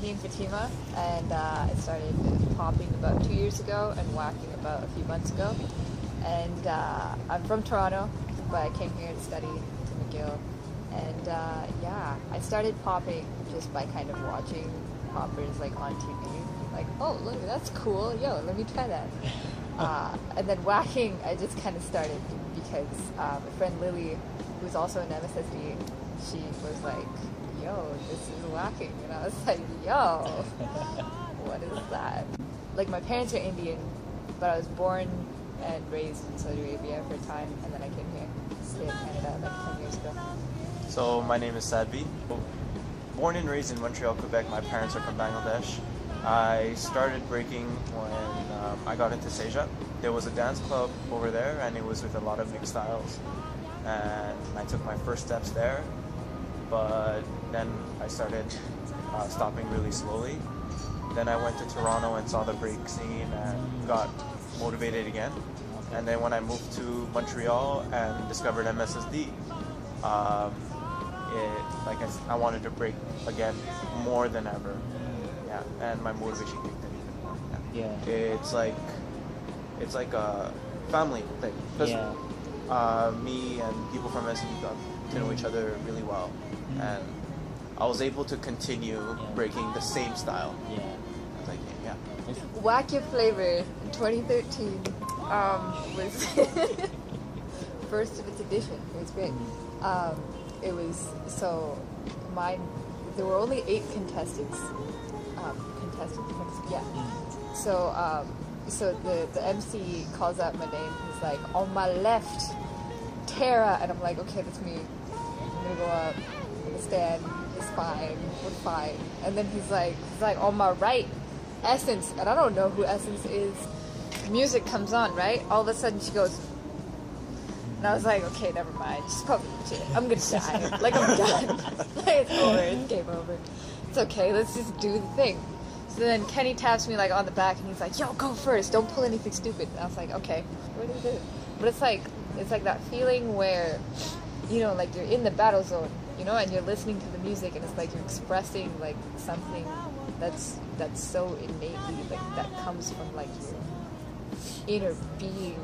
Sadhvi and Fatima, and I started popping about 2 years ago and whacking about a few months ago. And I'm from Toronto, but I came here to study to McGill. And yeah, I started popping just by kind of watching poppers like on TV. Like, oh look, that's cool. Yo, let me try that. And then whacking, I just kind of started because my friend Lily, who's also in MSSD, she was like, yo, this is whacking. And I was like, yo, what is that? Like, my parents are Indian, but I was born and raised in Saudi Arabia for a time, and then I came here to stay in Canada like 10 years ago. So my name is Sadhvi. Born and raised in Montreal, Quebec. My parents are from Bangladesh. I started breaking when I got into Seja. There was a dance club over there, and it was with a lot of mixed styles. And I took my first steps there, but then I started stopping really slowly. Then I went to Toronto and saw the break scene and got motivated again. And then when I moved to Montreal and discovered MSSD, I wanted to break again more than ever. Yeah, and my motivation kicked in even more. Yeah. It's like a family thing. Because me and people from MSSD got to know each other really well, and I was able to continue breaking the same style. Yeah. I was like, yeah. Whack Your Flavor in 2013 was first of its edition. It was great. It was so mine. There were only 8 contestants. Yeah. So the MC calls out my name. He's like, on my left, Tara, and I'm like, okay, that's me. I'm gonna go up. I'm gonna stand. It's fine. We're fine. And then he's like, on my right, Essence, and I don't know who Essence is. Music comes on, right? All of a sudden she goes, and I was like, okay, never mind. She's probably legit. I'm gonna die. Like, I'm done. Like, it's over. It's game over. It's okay. Let's just do the thing. So then Kenny taps me like on the back, and he's like, yo, go first. Don't pull anything stupid. And I was like, okay, what is it? But it's like that feeling where, you know, like you're in the battle zone, you know, and you're listening to the music, and it's like you're expressing like something that's so innately like that comes from like your inner being.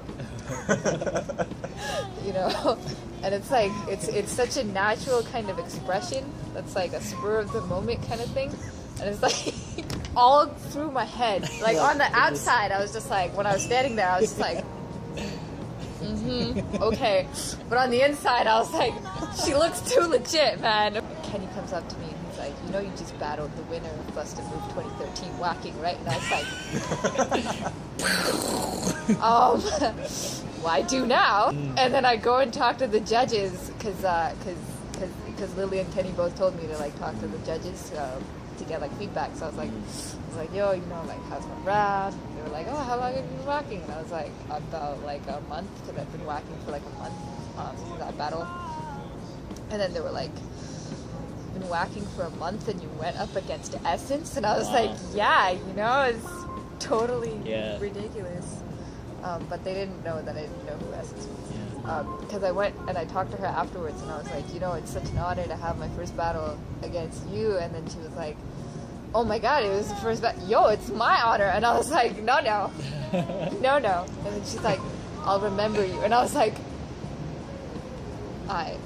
You know, and it's like it's such a natural kind of expression that's like a spur of the moment kind of thing, and it's like all through my head. Like on the outside I was just like, when I was standing there I was just like, okay, but on the inside I was like, she looks too legit, man. Kenny comes up to me and he's like, you know, you just battled the winner of Bust a Move 2013 whacking, right? And I was like, well, I do now. And then I go and talk to the judges because Lily and Kenny both told me to like talk to the judges to get like feedback. So I was like, yo, you know, like, how's my round? They were like, oh, how long have you been whacking? And I was like, about like a month, because I've been whacking for like a month since that battle. And then they were like, been whacking for a month and you went up against Essence? And I was like, yeah, you know, it's totally ridiculous. But they didn't know that I didn't know who Essence was. Because I went and I talked to her afterwards, and I was like, you know, it's such an honor to have my first battle against you. And then she was like, oh my god, it was the first battle. Yo, it's my honor. And I was like, no. And then she's like, I'll remember you. And I was like, I.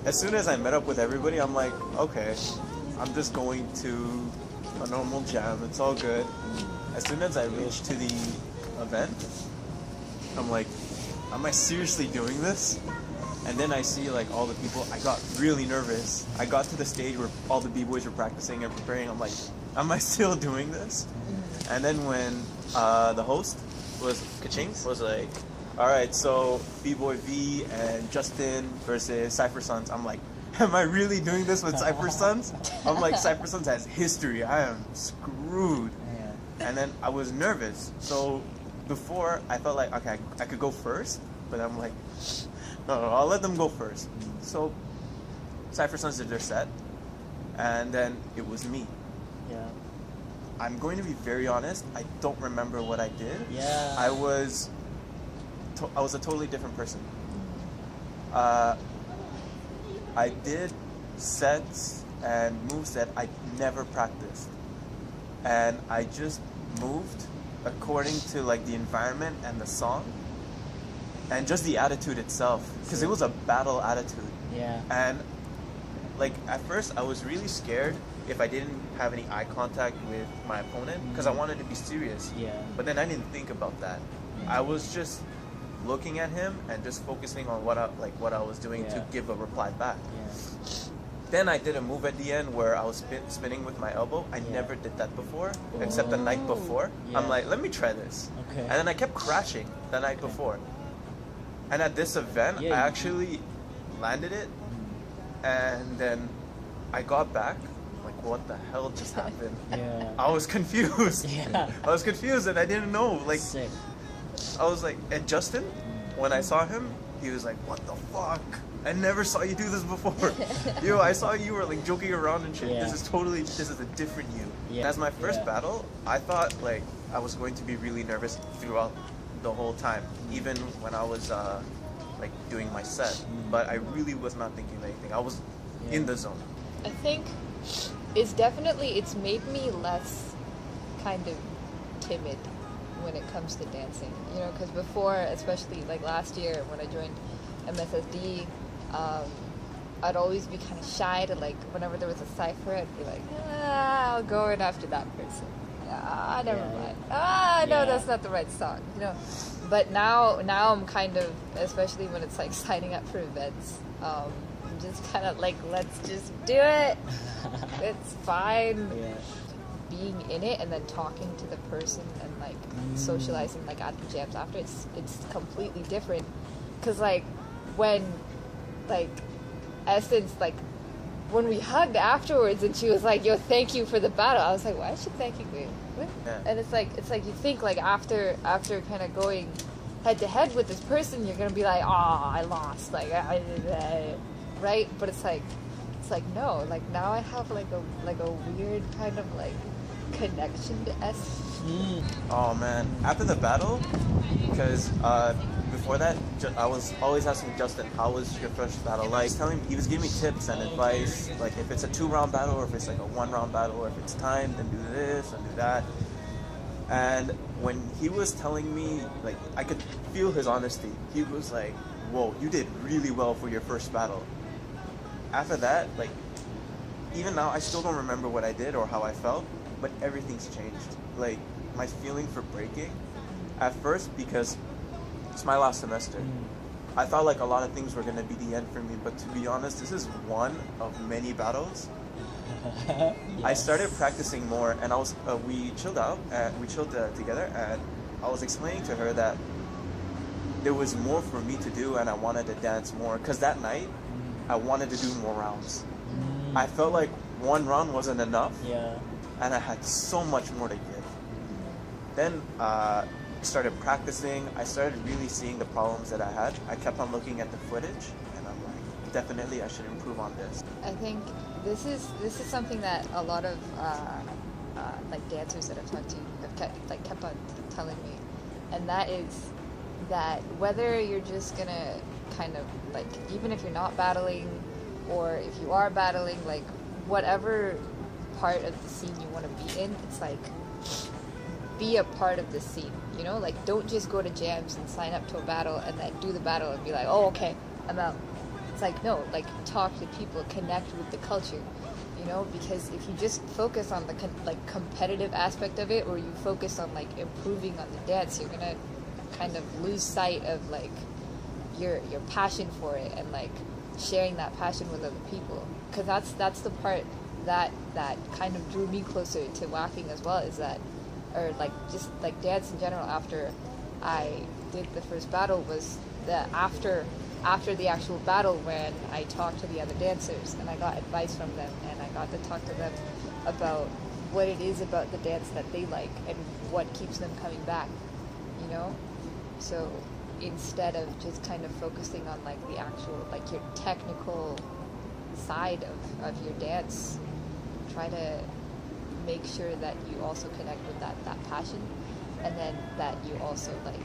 As soon as I met up with everybody, I'm like, okay, I'm just going to a normal jam. It's all good. As soon as I reached to the event, I'm like, am I seriously doing this? And then I see like all the people. I got really nervous. I got to the stage where all the b-boys were practicing and preparing. I'm like, am I still doing this? And then when the host was like, all right, so B-Boy V and Justin versus Cypher Sons. I'm like, am I really doing this with Cypher Sons? I'm like, Cypher Sons has history. I am screwed. And then I was nervous. So before, I felt like, okay, I could go first. But I'm like, no, I'll let them go first. So Cypher Sons did their set. And then it was me. Yeah. I'm going to be very honest. I don't remember what I did. Yeah. I was a totally different person. I did sets and moves that I never practiced, and I just moved according to like the environment and the song and just the attitude itself, because it was a battle attitude. Yeah. And like at first I was really scared if I didn't have any eye contact with my opponent, because I wanted to be serious. Yeah. But then I didn't think about that. I was just looking at him and just focusing on what I was doing to give a reply back. Yeah. Then I did a move at the end where I was spinning with my elbow. I never did that before, except the night before. Yeah. I'm like, let me try this. Okay. And then I kept crashing the night before. And at this event, I actually landed it, and then I got back. I'm like, what the hell just happened? Yeah. I was confused. Yeah. I was confused, and I didn't know. Like, Sick. I was like, and Justin, when I saw him, he was like, what the fuck? I never saw you do this before. Yo, I saw you were like joking around and shit. Yeah. This is a different you. Yeah. As my first battle, I thought like I was going to be really nervous throughout the whole time, even when I was like doing my set. But I really was not thinking anything. I was in the zone. I think it's made me less kind of timid when it comes to dancing, you know, because before, especially like last year when I joined MSSD, I'd always be kind of shy to, like, whenever there was a cipher, I'd be like, I'll go in after that person. Never mind. No, that's not the right song, you know. But now I'm kind of, especially when it's like signing up for events, I'm just kind of like, let's just do it. It's fine. Yeah. Being in it and then talking to the person and like socializing like at the jams after, it's completely different. Cause like when like Essence, like when we hugged afterwards and she was like, yo, thank you for the battle, I was like, why is she thanking me? Yeah. And it's like you think like after kind of going head to head with this person, you're gonna be like, I lost, like right? But it's like no, like now I have like a weird kind of like connection to S. Oh man, after the battle, because before that, I was always asking Justin, how was your first battle like? He was giving me tips and advice, like if it's a 2-round battle, or if it's like a 1-round battle, or if it's timed, then do this and do that. And when he was telling me, like, I could feel his honesty. He was like, whoa, you did really well for your first battle. After that, like, even now, I still don't remember what I did or how I felt, but everything's changed. Like, my feeling for breaking, at first, because it's my last semester, I thought like a lot of things were going to be the end for me, but to be honest, this is one of many battles. Yes. I started practicing more, and we chilled out, and we chilled together, and I was explaining to her that there was more for me to do, and I wanted to dance more, because that night, I wanted to do more rounds. I felt like 1 round wasn't enough, and I had so much more to give. Then I started practicing. I started really seeing the problems that I had. I kept on looking at the footage, and I'm like, definitely I should improve on this. I think this is something that a lot of like dancers that I've talked to have kept on telling me, and that is that whether you're just gonna kind of like, even if you're not battling, or if you are battling, like whatever part of the scene you want to be in, it's like be a part of the scene, you know, like don't just go to jams and sign up to a battle and then do the battle and be like, oh okay, I'm out. It's like, no, like talk to people, connect with the culture, you know, because if you just focus on the like competitive aspect of it, or you focus on like improving on the dance, you're gonna kind of lose sight of like your passion for it, and like sharing that passion with other people. Because that's the part that kind of drew me closer to whacking as well, is that, or like just like dance in general, after I did the first battle, was that after the actual battle, when I talked to the other dancers and I got advice from them, and I got to talk to them about what it is about the dance that they like and what keeps them coming back, you know? So instead of just kind of focusing on like the actual, like your technical side of your dance, try to make sure that you also connect with that passion, and then that you also like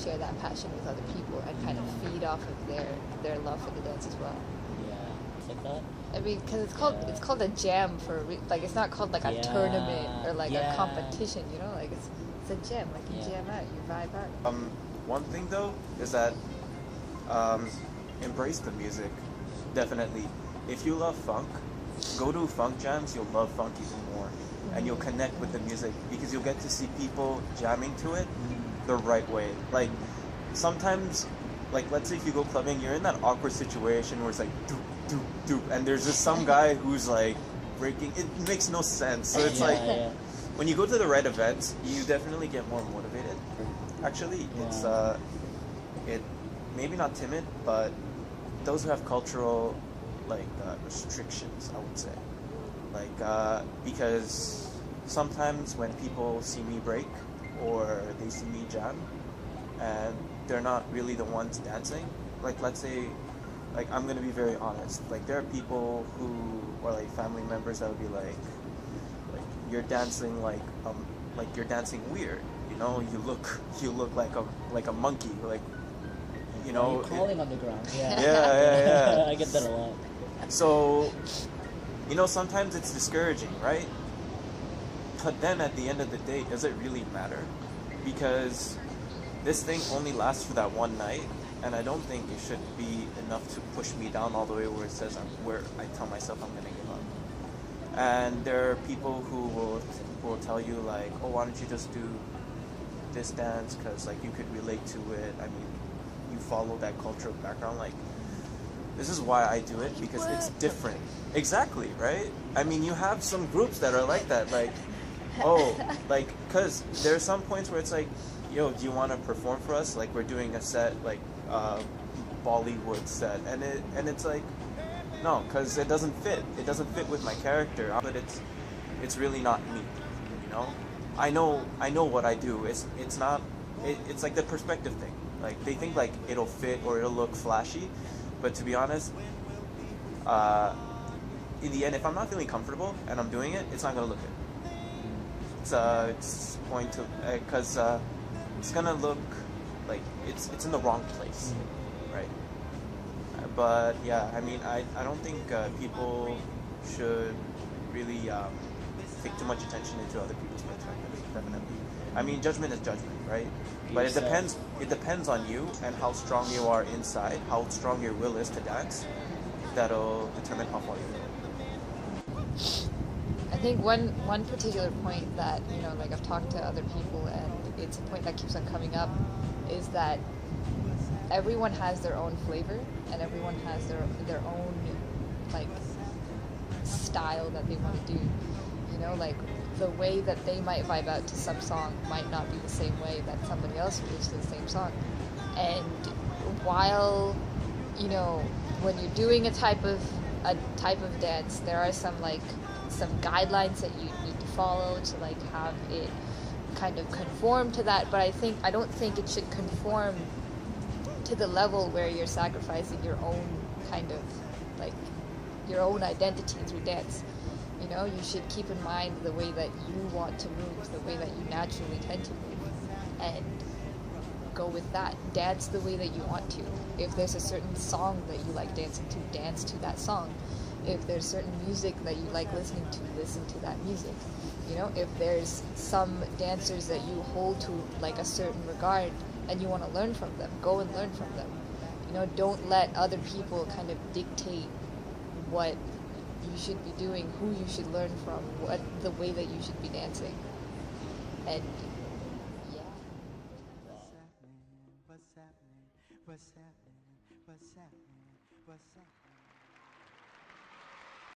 share that passion with other people and kind of feed off of their love for the dance as well. Yeah, it's like that. I mean, because Yeah. it's called a jam like it's not called like a Yeah, tournament or like a yeah. competition, you know, like it's a jam, like you Yeah. jam out, you vibe out. One thing though is that embrace the music. Definitely. If you love funk, go to funk jams, you'll love funk even more. And you'll connect with the music because you'll get to see people jamming to it the right way. Like sometimes, like let's say if you go clubbing, you're in that awkward situation where it's like doop, doop, doop, and there's just some guy who's like breaking, it makes no sense. So it's Yeah. when you go to the right events, you definitely get more motivated. Actually, it's it maybe not timid, but those who have cultural restrictions, I would say, because sometimes when people see me break or they see me jam, and they're not really the ones dancing. Like let's say, like I'm gonna be very honest. Like there are people who or like family members that would be like you're dancing like you're dancing weird. You know, you look like a monkey. Like you know, You're crawling on the ground. Yeah. Yeah. I get that a lot. So, you know, sometimes it's discouraging, right? But then at the end of the day, does it really matter? Because this thing only lasts for that one night, and I don't think it should be enough to push me down all the way where it says where I tell myself I'm gonna give up. And there are people who will tell you like, oh, why don't you just do this dance because like you could relate to it. I mean, you follow that cultural background. Like, this is why I do it because it's different. Exactly, right? I mean, you have some groups that are like that, like, oh, like, because there are some points where it's like, yo, do you want to perform for us? Like, we're doing a set, like, Bollywood set, and it's like, no, because it doesn't fit. It doesn't fit with my character, but it's really not me, you know? I know what I do. It's not, it's like the perspective thing. Like, they think, like, it'll fit or it'll look flashy, but to be honest, in the end, if I'm not feeling comfortable and I'm doing it, it's not gonna look good. It's going to, because it's gonna look like it's in the wrong place, right? But yeah, I mean, I don't think people should really take too much attention into other people's perspectives. Definitely, I mean, judgment is judgment, right? But it depends. It depends on you and how strong you are inside, how strong your will is to dance. That'll determine how far you go. I think one particular point that, you know, like I've talked to other people and it's a point that keeps on coming up is that everyone has their own flavor and everyone has their own like style that they want to do. You know, like the way that they might vibe out to some song might not be the same way that somebody else moves to the same song. And while, you know, when you're doing a type of dance, there are some guidelines that you need to follow to like have it kind of conform to that, but I don't think it should conform to the level where you're sacrificing your own kind of like your own identity through dance. You know, you should keep in mind the way that you want to move, the way that you naturally tend to move, and go with that. Dance the way that you want to. If there's a certain song that you like dancing to, dance to that song. If there's certain music that you like listening to, listen to that music. You know, if there's some dancers that you hold to like a certain regard and you want to learn from them, go and learn from them. You know, don't let other people kind of dictate what you should be doing, who you should learn from, what the way that you should be dancing. And yeah. What's happening? What's happening? What's happening? What's happening?